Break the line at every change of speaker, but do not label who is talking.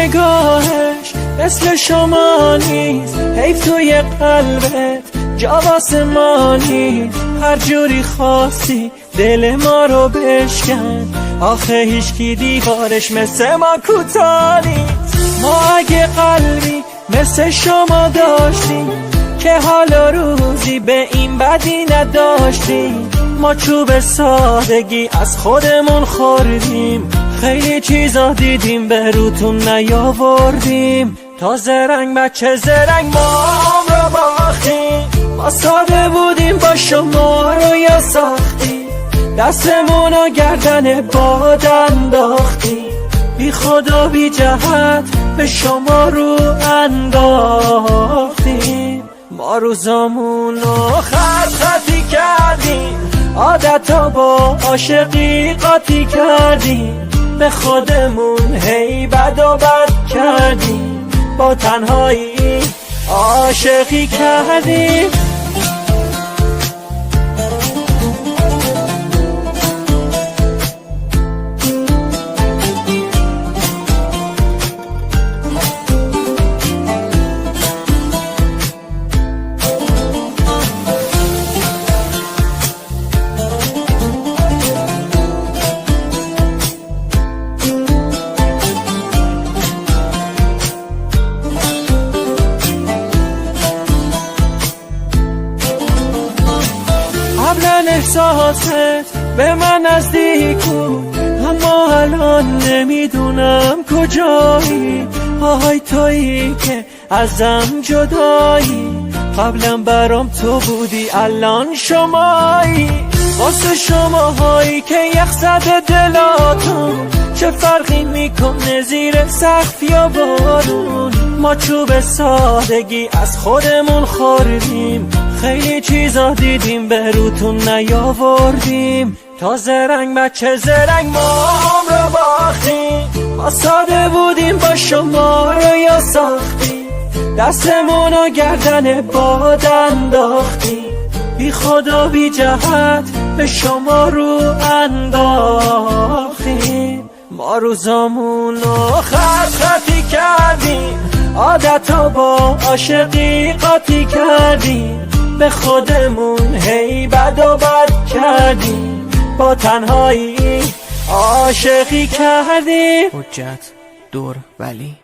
نگاهش مثل شما نیست، حیف توی قلبت جا واسه ما نیست. هر جوری خواستی دل ما رو بشکن، آخه هیچکی دیوارش مثل ما کوتاه نیست. ما اگه قلبی مثل شما داشتیم که حالا روزی به این بدی نداشتیم. ما چوب سادگی از خودمون خوردیم، خیلی چیزا دیدیم به روتون نیاوردیم. تا زرنگ بچه زرنگ ما رو باختیم، ما ساده بودیم با شما رو یا ساختیم، دستمون و گردن باد انداختیم. بی خدا بی جهت به شما رو انداختیم. ما روزامون رو خطی کردیم، عادتا با عاشقی قاطی کردیم. به خودمون هی بد و بد کردیم، با تنهایی عاشقی کردیم. قبلا احساست به من نزدیک بود، اما الان نمیدونم کجایی. آهای تویی که ازم جدایی، قبلا برام تو بودی الان شمایی. واسه شماهایی که یخ زده دلاتون، چه فرقی میکنه زیر سقف یا بارون. ما چوب سادگی از خودمون خوردیم، خیلی چیزا دیدیم به روتون نیاوردیم. تا زرنگ بچه زرنگ ما رو باختیم، ما ساده بودیم با شما رو یا ساختیم، دستمون و گردن باد انداختیم. بی خدا بی جهت به شما رو انداختیم. ما روزامون رو خطی کردیم، عادتا با عاشقی قاطی کردیم. به خودمون هی بد و بد کردیم، با تنهایی عاشقی کردیم.
حجت دور ولی